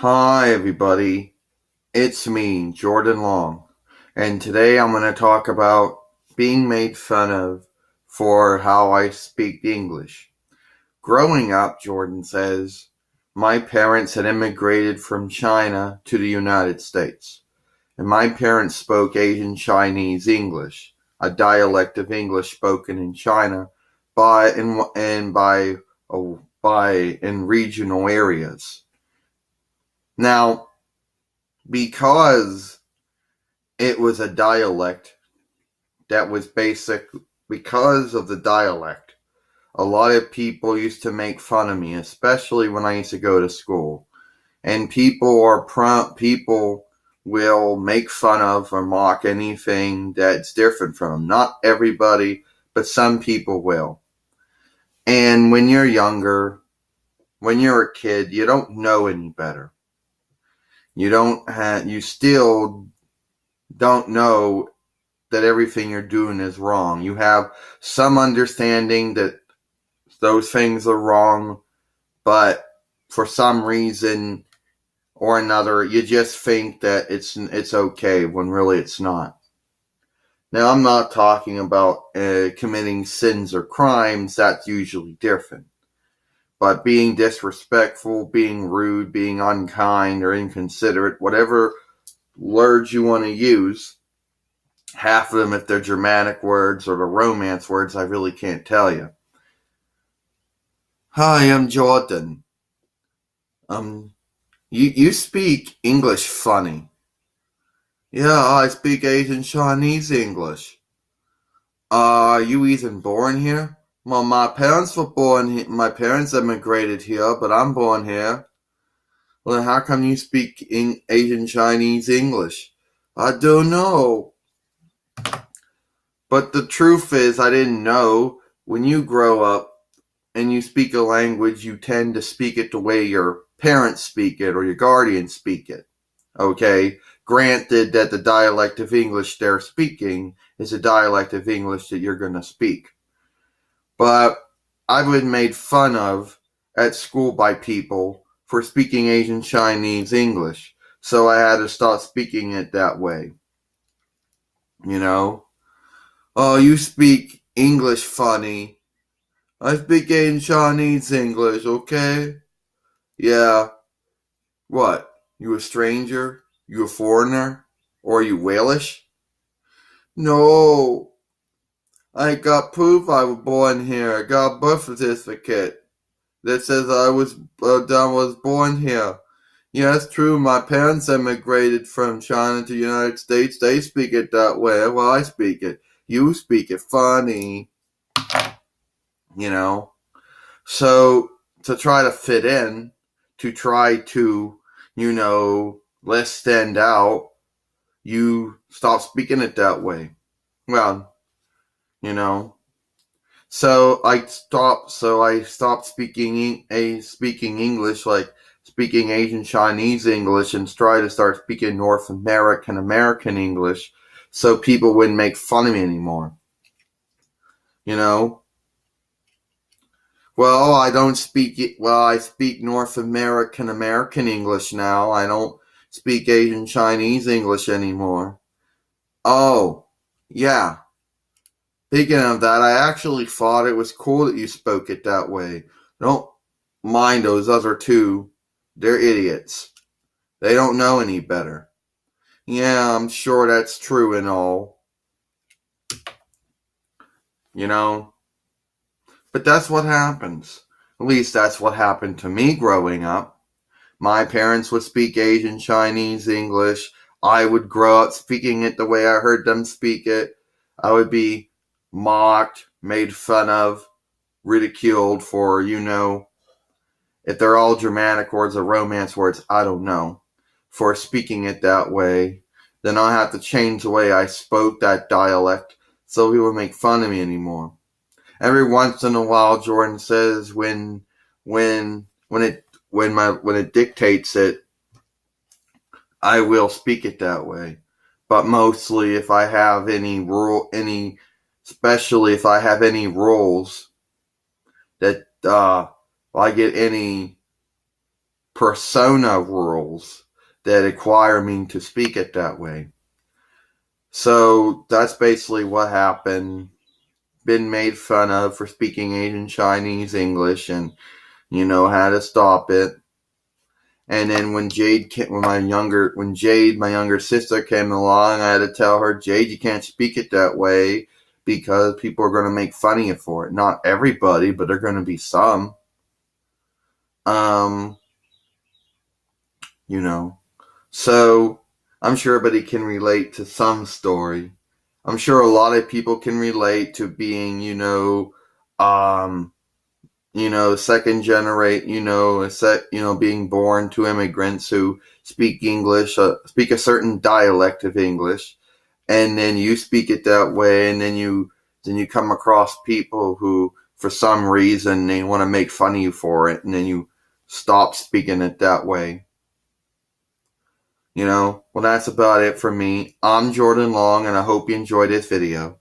Hi, everybody. It's me, Jordan Long, and today I'm going to talk about being made fun of for how I speak English. Growing up, Jordan says, my parents had immigrated from China to the United States, and my parents spoke Asian Chinese English, a dialect of English spoken in China by in regional areas. Now, because it was a dialect that was basic, because of the dialect, a lot of people used to make fun of me, especially when I used to go to school. And people will make fun of or mock anything that's different from them. Not everybody, but some people will. And when you're younger, when you're a kid, you don't know any better. You still don't know that everything you're doing is wrong. You have some understanding that those things are wrong, but for some reason or another, you just think that it's okay when really it's not. Now, I'm not talking about committing sins or crimes. That's usually different. But being disrespectful, being rude, being unkind or inconsiderate, whatever words you want to use, half of them, if they're Germanic words or the Romance words, I really can't tell you. Hi, I'm Jordan. You speak English funny. Yeah, I speak Asian Chinese English. Are you even born here? Well, my parents were born here. My parents immigrated here, but I'm born here. Well, then how come you speak Asian Chinese English? I don't know. But the truth is, I didn't know. When you grow up and you speak a language, you tend to speak it the way your parents speak it or your guardians speak it. Okay? Granted that the dialect of English they're speaking is a dialect of English that you're going to speak. But I've been made fun of at school by people for speaking Asian Chinese English. So I had to start speaking it that way. You know? Oh, you speak English funny. I speak Asian Chinese English, okay? Yeah. What? You a stranger? You a foreigner? Or are you Walish? No. I got proof I was born here. I got a birth certificate that says I was born here. Yeah, it's true. My parents immigrated from China to the United States. They speak it that way. Well, I speak it. You speak it funny. You know? So, to try to fit in, to try to, let's stand out, you stop speaking it that way. Well, you know. So I stopped speaking English, like speaking Asian Chinese English, and try to start speaking North American English, so people wouldn't make fun of me anymore. You know. Well, I don't speak it. Well, I speak North American English now. I don't speak Asian Chinese English anymore. Oh, yeah. Speaking of that, I actually thought it was cool that you spoke it that way. Don't mind those other two. They're idiots. They don't know any better. Yeah, I'm sure that's true and all. You know? But that's what happens. At least that's what happened to me growing up. My parents would speak Asian Chinese English. I would grow up speaking it the way I heard them speak it. I would be mocked, made fun of, ridiculed for, if they're all Germanic words or Romance words, I don't know, for speaking it that way. Then I have to change the way I spoke that dialect so people would make fun of me anymore. Every once in a while, Jordan says when it dictates it, I will speak it that way. But mostly, if I have especially if I have any rules that I get any persona rules that require me to speak it that way. So that's basically what happened. Been made fun of for speaking Asian Chinese English, and had to stop it. And then when Jade, my younger sister, came along, I had to tell her, Jade, you can't speak it that way because people are going to make fun of you for it. Not everybody, but there are going to be some. So I'm sure everybody can relate to some story. I'm sure a lot of people can relate to being, second generation, being born to immigrants who speak English, speak a certain dialect of English, and then you speak it that way, and then you come across people who, for some reason, they want to make fun of you for it, and then you stop speaking it that way. Well, that's about it for me. I'm Jordan Long, and I hope you enjoyed this video.